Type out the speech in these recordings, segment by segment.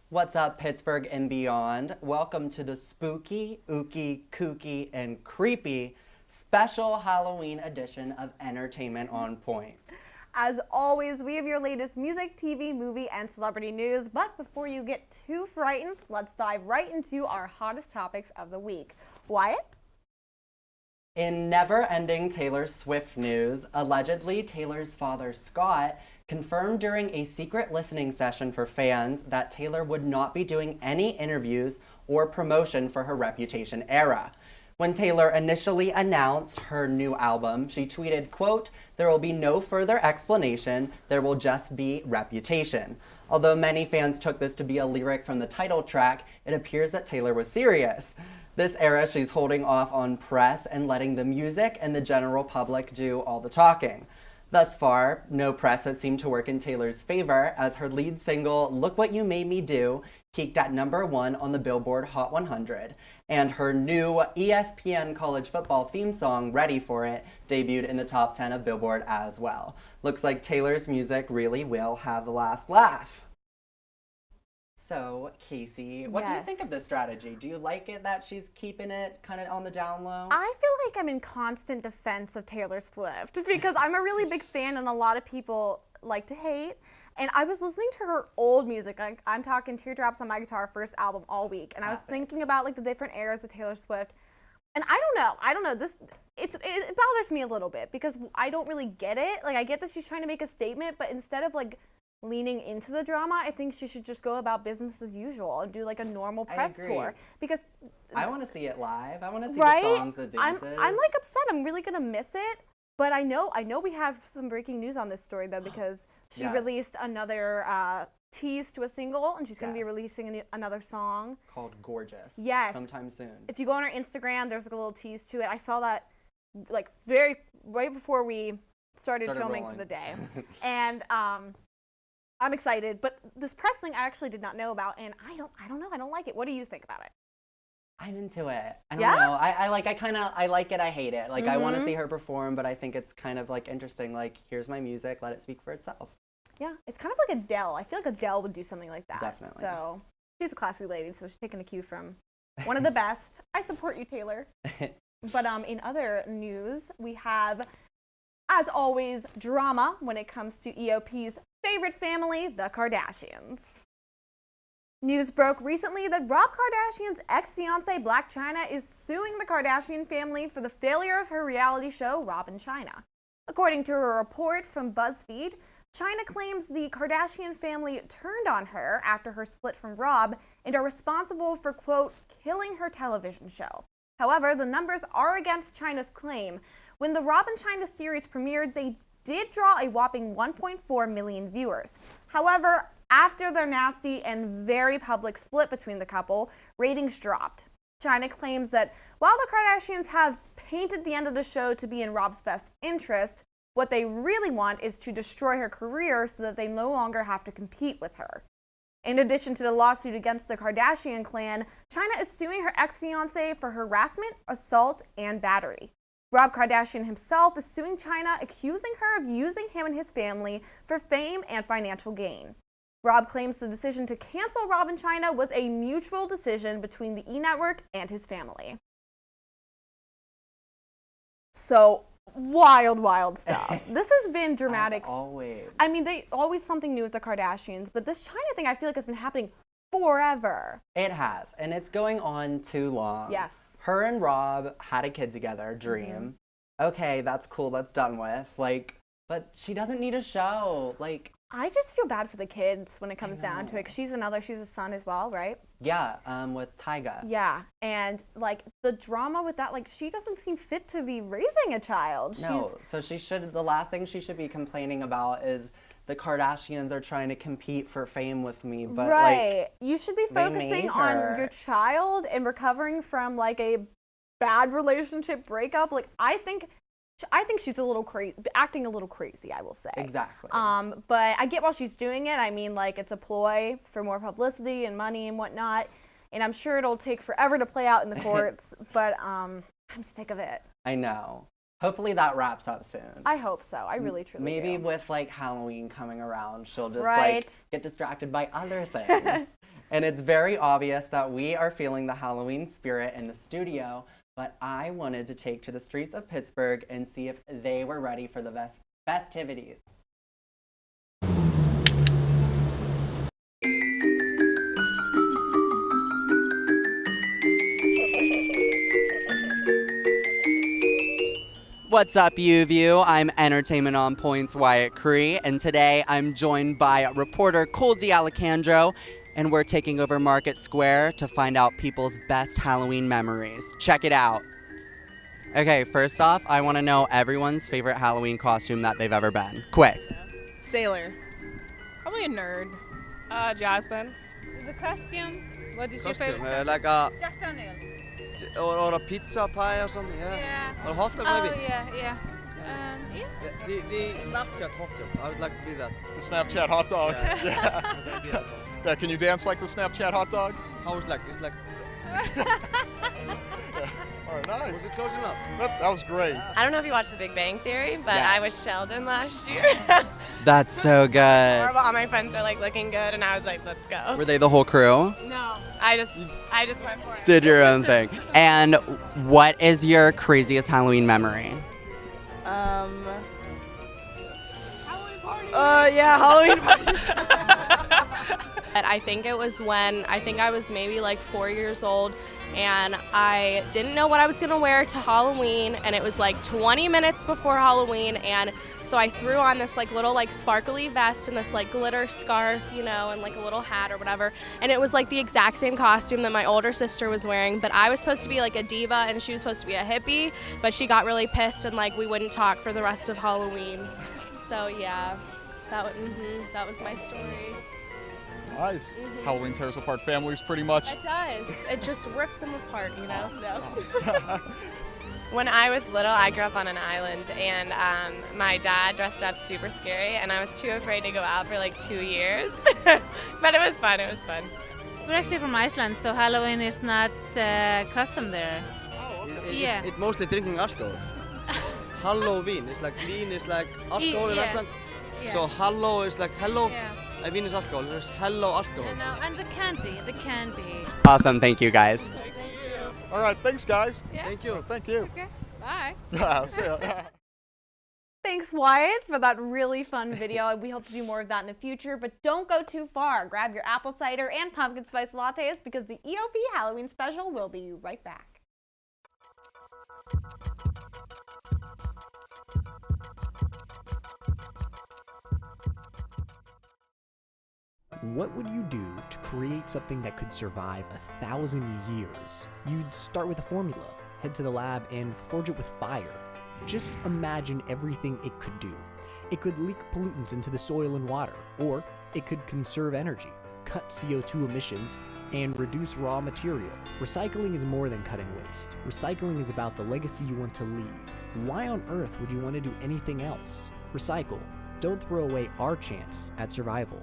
What's up, Pittsburgh and beyond? Welcome to the spooky, ooky, kooky, and creepy special Halloween edition of Entertainment on Point. As always, we have your latest music, TV, movie, and celebrity news. But before you get too frightened, let's dive right into our hottest topics of the week. Wyatt? In never-ending Taylor Swift news, allegedly Taylor's father, Scott, confirmed during a secret listening session for fans that Taylor would not be doing any interviews or promotion for her Reputation era. When Taylor initially announced her new album, she tweeted, quote, "There will be no further explanation, there will just be Reputation." Although many fans took this to be a lyric from the title track, it appears that Taylor was serious. This era, she's holding off on press and letting the music and the general public do all the talking. Thus far, no press has seemed to work in Taylor's favor, as her lead single, Look What You Made Me Do, peaked at #1 on the Billboard Hot 100, and her new ESPN college football theme song, Ready For It, debuted in the top 10 of Billboard as well. Looks like Taylor's music really will have the last laugh. So, Casey, what do you think of this strategy? Do you like it that she's keeping it kind of on the down low? I feel like I'm in constant defense of Taylor Swift because I'm a really big fan and a lot of people like to hate. And I was listening to her old music. I'm talking Teardrops on My Guitar, first album, all week. And I was thinking about like the different eras of Taylor Swift. And I don't know. It bothers me a little bit because I don't really get it. Like, I get that she's trying to make a statement, but instead of like leaning into the drama, I think she should just go about business as usual and do like a normal press tour. Because I want to see it live. I want to see right? the songs, the dances. I'm like upset. I'm really gonna miss it. But I know we have some breaking news on this story though, because she Yes. released another tease to a single, and she's gonna be Yes. releasing another song Called Gorgeous. Yes. Sometime soon. If you go on her Instagram, there's like a little tease to it. I saw that like right before we started filming rolling. for the day. And I'm excited, but this press thing I actually did not know about, and I don't know. I don't like it. What do you think about it? I'm into it. I don't Yeah? know. I like it, I hate it. Like, I want to see her perform, but I think it's kind of like interesting. Like, here's my music, let it speak for itself. Yeah, it's kind of like Adele. I feel like Adele would do something like that. Definitely. So she's a classy lady, so she's taking a cue from one of the best. I support you, Taylor. But in other news, we have, as always, drama when it comes to EOP's favorite family, the Kardashians. News broke recently that Rob Kardashian's ex-fiancée, Blac Chyna, is suing the Kardashian family for the failure of her reality show, Rob & Chyna. According to a report from BuzzFeed, Chyna claims the Kardashian family turned on her after her split from Rob and are responsible for, quote, killing her television show. However, the numbers are against Chyna's claim. When the Rob & Chyna series premiered, they did draw a whopping 1.4 million viewers. However, after their nasty and very public split between the couple, ratings dropped. Chyna claims that while the Kardashians have painted the end of the show to be in Rob's best interest, what they really want is to destroy her career so that they no longer have to compete with her. In addition to the lawsuit against the Kardashian clan, Chyna is suing her ex-fiancé for harassment, assault, and battery. Rob Kardashian himself is suing Chyna, accusing her of using him and his family for fame and financial gain. Rob claims the decision to cancel Rob & Chyna was a mutual decision between the E! Network and his family. So, wild stuff. This has been dramatic. As always. I mean, they always something new with the Kardashians, but this Chyna thing I feel like has been happening forever. It has, and it's going on too long. Yes. Her and Rob had a kid together, Dream. Okay, that's cool, that's done with. Like, but she doesn't need a show. Like, I just feel bad for the kids when it comes down to it, 'cause she's a son as well, right? yeah, with Tyga. Yeah, and like the drama with that, like she doesn't seem fit to be raising a child. No, so the last thing she should be complaining about is the Kardashians are trying to compete for fame with me, but right. like, You should be they made focusing on her. your child and recovering from like a bad relationship breakup. Like I think she's a little crazy, acting a little crazy, I will say. Exactly. But I get why she's doing it. I mean, like it's a ploy for more publicity and money and whatnot. And I'm sure it'll take forever to play out in the courts. But I'm sick of it. I know. Hopefully that wraps up soon. I hope so. I really, truly Maybe do. with like Halloween coming around, she'll just Right. like get distracted by other things. And it's very obvious that we are feeling the Halloween spirit in the studio, but I wanted to take to the streets of Pittsburgh and see if they were ready for the festivities. What's up, UView? I'm Entertainment on Point's Wyatt Cree, and today I'm joined by reporter Cole D'Alessandro, and we're taking over Market Square to find out people's best Halloween memories. Check it out. Okay, first off, I want to know everyone's favorite Halloween costume that they've ever been. Quick. Sailor. Probably a nerd. Jasmine. The costume. What is your Costume, favorite? like a Jack Daniels. or a pizza pie or something, yeah. Yeah. Or a hot dog Oh maybe. yeah. Yeah, the Snapchat hot dog. I would like to be that. The Snapchat hot dog. Yeah. Yeah. Yeah, can you dance like the Snapchat hot dog? How is like? It's like. All right, nice. Was it close enough? That was great. I don't know if you watched The Big Bang Theory, but Yes. I was Sheldon last year. That's so good. All my friends are like looking good, and I was like, let's go. Were they the whole crew? No, I just went for it. Did your own thing. And what is your craziest Halloween memory? Halloween party. Yeah, Halloween party. I think it was when I was maybe like 4 years old, and I didn't know what I was gonna wear to Halloween, and it was like 20 minutes before Halloween, and so I threw on this like little like sparkly vest and this like glitter scarf, you know, and like a little hat or whatever, and it was like the exact same costume that my older sister was wearing, but I was supposed to be like a diva and she was supposed to be a hippie, but she got really pissed and like we wouldn't talk for the rest of Halloween. So yeah, that was my story. Nice. Halloween tears apart families pretty much. It does. It just rips them apart, you know? No. When I was little, I grew up on an island, and my dad dressed up super scary, and I was too afraid to go out for like 2 years. But it was fun. It was fun. We're actually from Iceland, so Halloween is not custom there. Yeah. It mostly drinking alcohol. Halloween is like Vín is like alcohol in yeah. Iceland. Yeah. So hello is like hello. Yeah. And Vín is alcohol. There's hello alcohol. And the candy. Awesome, thank you guys. All right, thanks guys. Yeah. Thank you. Thank you. Okay. Bye. Yeah, see ya. Thanks, Wyatt, for that really fun video. We hope to do more of that in the future, but don't go too far. Grab your apple cider and pumpkin spice lattes because the EOP Halloween special will be right back. What would you do to create something that could survive 1,000 years? You'd start with a formula, head to the lab, and forge it with fire. Just imagine everything it could do. It could leak pollutants into the soil and water, or it could conserve energy, cut CO2 emissions, and reduce raw material. Recycling is more than cutting waste. Recycling is about the legacy you want to leave. Why on earth would you want to do anything else? Recycle. Don't throw away our chance at survival.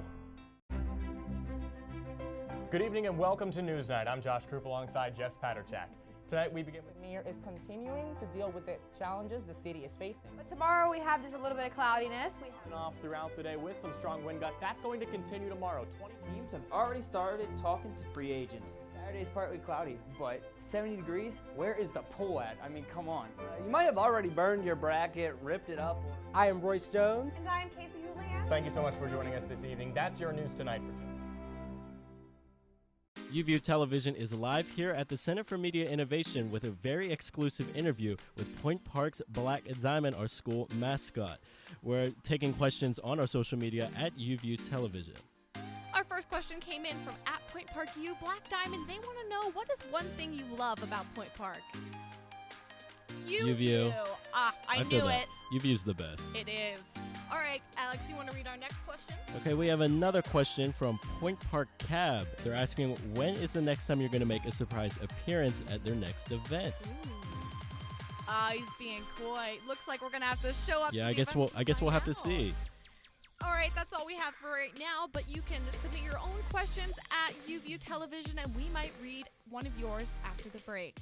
Good evening and welcome to Newsnight. I'm Josh Krupp alongside Jess Paterchak. Tonight we begin with Mayor is continuing to deal with the challenges the city is facing. But tomorrow we have just a little bit of cloudiness. We have off throughout the day with some strong wind gusts. That's going to continue tomorrow. 20 Teams have already started talking to free agents. Saturday's partly cloudy, but 70 degrees? Where is the pool at? I mean, come on. You might have already burned your bracket, ripped it up. I am Royce Jones. And I'm Casey Houlihan. Thank you so much for joining us this evening. That's your news tonight for Jess. UView Television is live here at the Center for Media Innovation with a very exclusive interview with Point Park's Black Diamond, our school mascot. We're taking questions on our social media at UView Television. Our first question came in from @PointParkU Black Diamond. They want to know, what is one thing you love about Point Park? UView. I feel knew that. it. UView's the best. It is. All right, Alex, you want to read our next question? Okay, we have another question from Point Park Cab. They're asking, when is the next time you're going to make a surprise appearance at their next event? He's being coy. Looks like we're gonna have to show up. Yeah, to I the guess event we'll have to out. see. All right, that's all we have for right now. But you can submit your own questions at UView Television, and we might read one of yours after the break.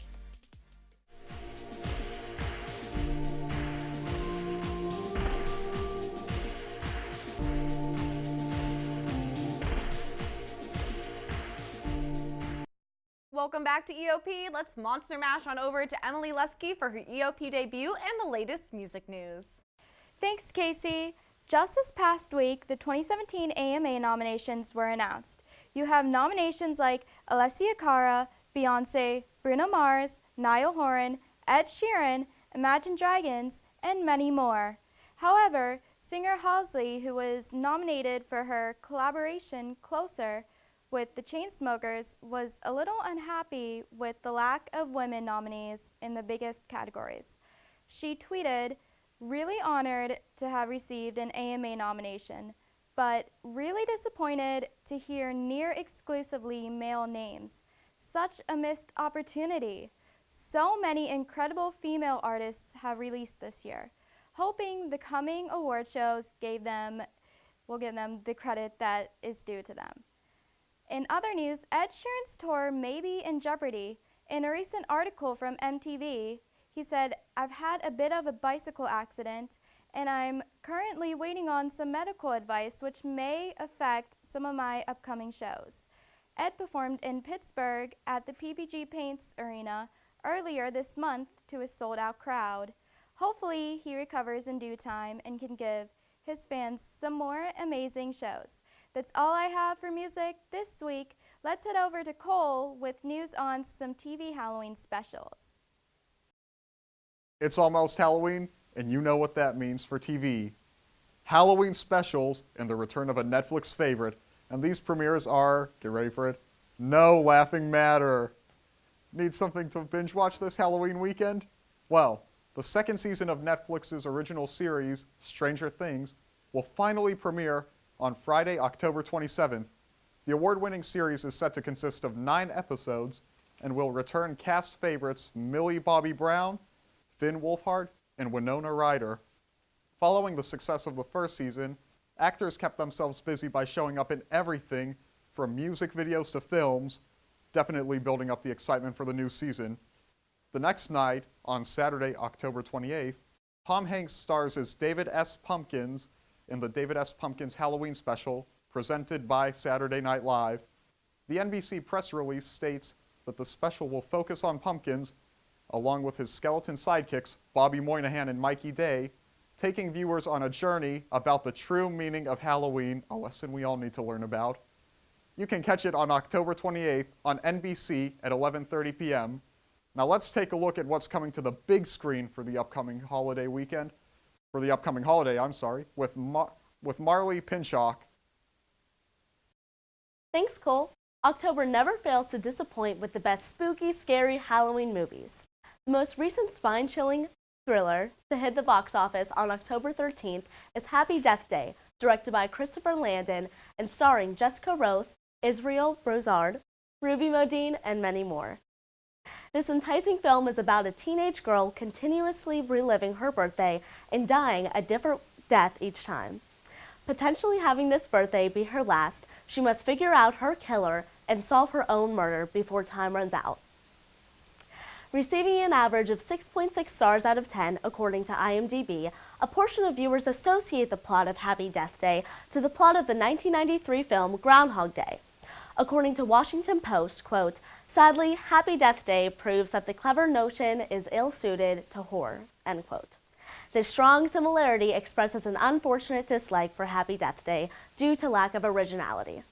welcome back to EOP. Let's monster mash on over to Emily Lusky for her EOP debut and the latest music news. Thanks, Casey. Just this past week, the 2017 AMA nominations were announced. You have nominations like Alessia Cara, Beyonce, Bruno Mars, Niall Horan, Ed Sheeran, Imagine Dragons, and many more. However, singer Halsey, who was nominated for her collaboration Closer with the Chainsmokers, was a little unhappy with the lack of women nominees in the biggest categories. She tweeted, "Really honored to have received an AMA nomination, but really disappointed to hear near exclusively male names. Such a missed opportunity. So many incredible female artists have released this year. Hoping the coming award shows will give them the credit that is due to them." In other news, Ed Sheeran's tour may be in jeopardy. In a recent article from MTV, he said, "I've had a bit of a bicycle accident, and I'm currently waiting on some medical advice which may affect some of my upcoming shows." Ed performed in Pittsburgh at the PPG Paints Arena earlier this month to a sold-out crowd. Hopefully, he recovers in due time and can give his fans some more amazing shows. That's all I have for music this week. Let's head over to Cole with news on some TV Halloween specials. It's almost Halloween, and you know what that means for TV. Halloween specials and the return of a Netflix favorite, and these premieres are, get ready for it, No Laughing Matter. Need something to binge watch this Halloween weekend? Well, the second season of Netflix's original series, Stranger Things, will finally premiere on Friday, October 27th. The award-winning series is set to consist of 9 episodes and will return cast favorites Millie Bobby Brown, Finn Wolfhard, and Winona Ryder. Following the success of the first season, actors kept themselves busy by showing up in everything from music videos to films, definitely building up the excitement for the new season. The next night, on Saturday, October 28th, Tom Hanks stars as David S. Pumpkins in the David S. Pumpkins Halloween special, presented by Saturday Night Live. The NBC press release states that the special will focus on Pumpkins, along with his skeleton sidekicks, Bobby Moynihan and Mikey Day, taking viewers on a journey about the true meaning of Halloween, a lesson we all need to learn about. You can catch it on October 28th on NBC at 11:30 p.m. Now let's take a look at what's coming to the big screen for the upcoming holiday weekend. With Marley Pinchok. Thanks, Cole. October never fails to disappoint with the best spooky, scary Halloween movies. The most recent spine-chilling thriller to hit the box office on October 13th is Happy Death Day, directed by Christopher Landon and starring Jessica Rothe, Israel Broussard, Ruby Modine, and many more. This enticing film is about a teenage girl continuously reliving her birthday and dying a different death each time. Potentially having this birthday be her last, she must figure out her killer and solve her own murder before time runs out. Receiving an average of 6.6 stars out of 10 according to IMDb, a portion of viewers associate the plot of Happy Death Day to the plot of the 1993 film Groundhog Day. According to Washington Post, quote, "Sadly, Happy Death Day proves that the clever notion is ill-suited to horror," end quote. This strong similarity expresses an unfortunate dislike for Happy Death Day due to lack of originality.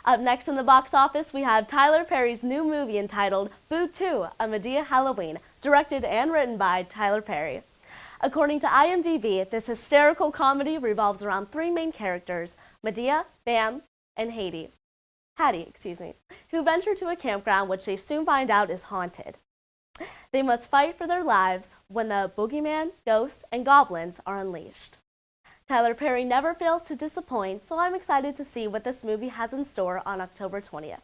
Up next in the box office, we have Tyler Perry's new movie entitled Boo 2, A Madea Halloween, directed and written by Tyler Perry. According to IMDb, this hysterical comedy revolves around 3 main characters, Madea, Bam, and Hattie, who venture to a campground which they soon find out is haunted. They must fight for their lives when the boogeyman, ghosts, and goblins are unleashed. Tyler Perry never fails to disappoint, so I'm excited to see what this movie has in store on October 20th.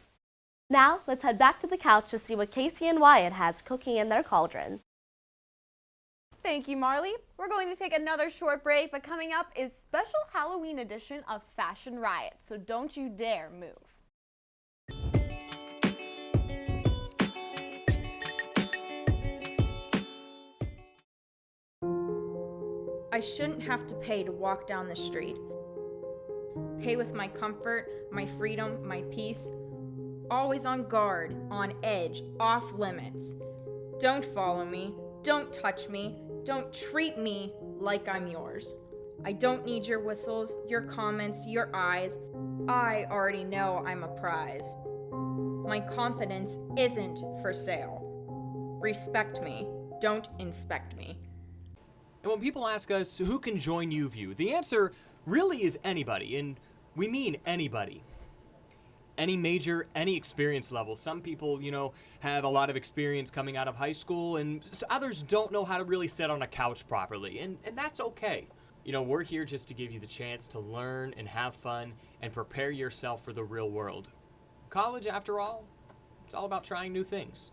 Now, let's head back to the couch to see what Casey and Wyatt has cooking in their cauldron. Thank you, Marley. We're going to take another short break, but coming up is special Halloween edition of Fashion Riot, so don't you dare move. I shouldn't have to pay to walk down the street. Pay with my comfort, my freedom, my peace. always on guard, on edge, off limits. Don't follow me, don't touch me, don't treat me like I'm yours. I don't need your whistles, your comments, your eyes. I already know I'm a prize. My confidence isn't for sale. Respect me, don't inspect me. And when people ask us who can join UView, the answer really is anybody, and we mean anybody. Any major, any experience level. Some people, have a lot of experience coming out of high school, and others don't know how to really sit on a couch properly, and that's okay. We're here just to give you the chance to learn and have fun and prepare yourself for the real world. College, after all, it's all about trying new things.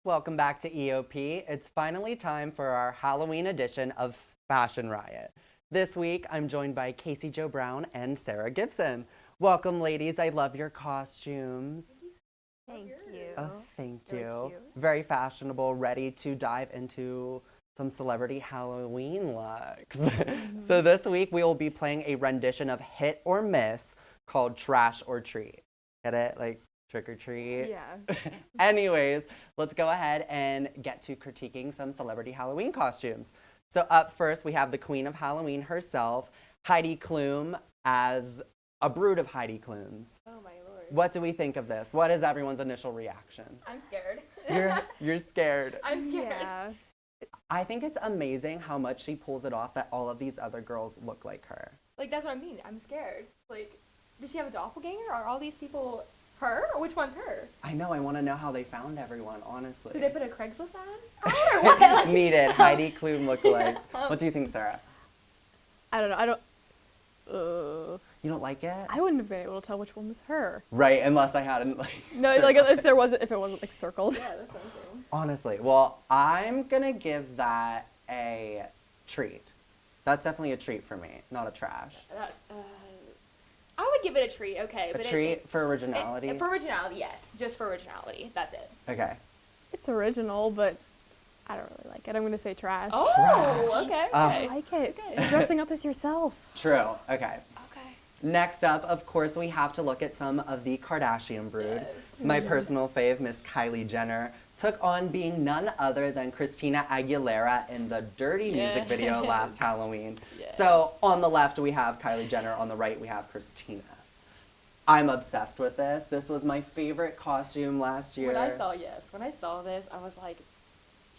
Welcome back to EOP. It's finally time for our Halloween edition of Fashion Riot. This week, I'm joined by Casey Jo Brown and Sarah Gibson. Welcome, ladies. I love your costumes. Thank you. Oh, thank Really you. cute. Very fashionable, ready to dive into some celebrity Halloween looks. So this week, we will be playing a rendition of Hit or Miss called Trash or Treat. Get it? Like trick or treat? Yeah. Anyways, let's go ahead and get to critiquing some celebrity Halloween costumes. So up first, we have the queen of Halloween herself, Heidi Klum, as a brood of Heidi Klums. Oh my lord. What do we think of this? What is everyone's initial reaction? I'm scared. You're scared. I'm scared. Yeah. I think it's amazing how much she pulls it off that all of these other girls look like her. Like, that's what I mean. I'm scared. Like, does she have a doppelganger? Are all these people her? Or which one's her? I know, I want to know how they found everyone, honestly. Did they put a Craigslist ad? Or what? Like, Needed, Heidi Klum lookalike. What do you think, Sarah? I don't know. You don't like it? I wouldn't have been able to tell which one was her. Right, unless I hadn't No, like if it wasn't like circled. Yeah, that's what I'm saying. Honestly, well, I'm gonna give that a treat. That's definitely a treat for me, not a trash. I would give it a treat, okay. A treat for originality? For originality, yes. Just for originality. That's it. Okay. It's original, but I don't really like it. I'm gonna say trash. Oh, Trash. okay. I like it. You're dressing up as yourself. True, okay. Okay. Next up, of course, we have to look at some of the Kardashian brood. My personal fave, Miss Kylie Jenner, took on being none other than Christina Aguilera in the Dirty music video last Halloween. So on the left, we have Kylie Jenner. On the right, we have Christina. I'm obsessed with this. This was my favorite costume last year. When I saw this, I was like,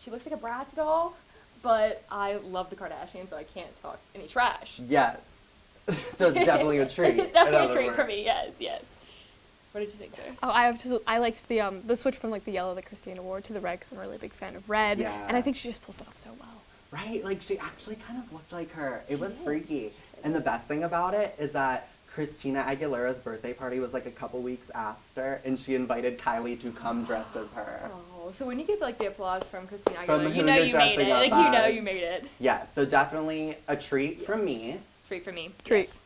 she looks like a Bratz doll, but I love the Kardashians, so I can't talk any trash. Yes. So it's definitely a treat. It's definitely a treat for me, yes. What did you think, Sarah? Oh, I liked the switch from like the yellow that Christina wore to the red because I'm a really big fan of red. Yeah. And I think she just pulls it off so well. Right? Like, she actually kind of looked like her. It was freaky. And the best thing about it is that Christina Aguilera's birthday party was like a couple weeks after, and she invited Kylie to come dressed as her. Oh, so when you get like the applause from Christina From Aguilera, who you know you're you made dressing it. up Like, you know as. you made it. Yeah, so definitely a treat from me. Treat for me. Treat. Yes.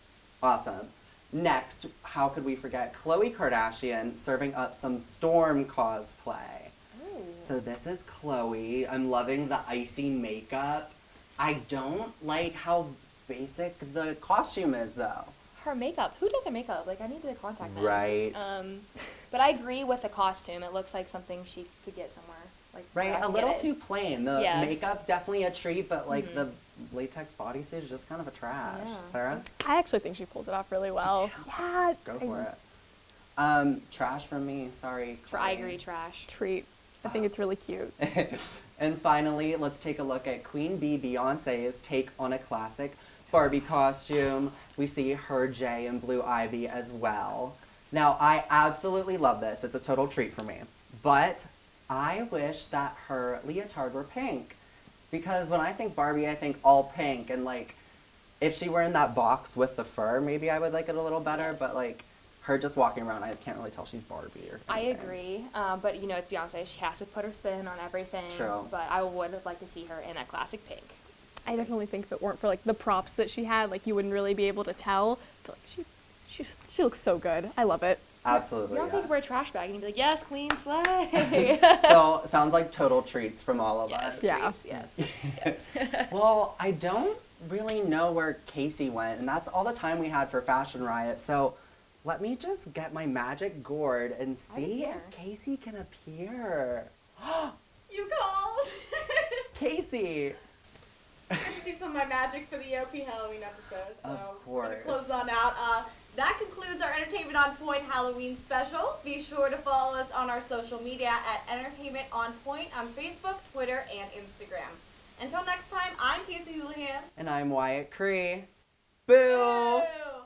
Awesome. Next, how could we forget Khloe Kardashian serving up some Storm cosplay? Ooh. So this is Khloe. I'm loving the icy makeup. I don't like how basic the costume is, though. her makeup. Who does her makeup? Like, I need to contact them. Right. But I agree with the costume. It looks like something she could get somewhere. Like, Right, where I a could little get it. too plain. The Yeah. makeup definitely a treat, but like the latex bodysuit is just kind of a trash. Yeah. Sarah, I actually think she pulls it off really well. Yeah. go for it. Trash from me. Sorry. I Chloe. agree, trash. Treat. I think it's really cute. And finally, let's take a look at Queen Bee Beyonce's take on a classic Barbie costume. We see her Jay and Blue Ivy as well. Now, I absolutely love this. It's a total treat for me. But I wish that her leotard were pink. Because when I think Barbie, I think all pink. And like, if she were in that box with the fur, maybe I would like it a little better. But like, her just walking around, I can't really tell she's Barbie or I anything. agree, but you know, it's Beyonce. She has to put her spin on everything. True. But I would have liked to see her in that classic pink. I definitely think if it weren't for like the props that she had, like you wouldn't really be able to tell. But like she looks so good. I love it. Absolutely. Beyonce Yeah. could wear a trash bag and you'd be like, yes, queen, slay. So, sounds like total treats from all of us. Yeah. Yes. Well, I don't really know where Casey went, and that's all the time we had for Fashion Riot. So let me just get my magic gourd and see if Casey can appear. You called. Casey! I just do some of my magic for the OP Halloween episode. So Of course. close on out. That concludes our Entertainment on Point Halloween special. Be sure to follow us on our social media at Entertainment on Point on Facebook, Twitter, and Instagram. Until next time, I'm Casey Houlihan. And I'm Wyatt Cree. Boo! Boo!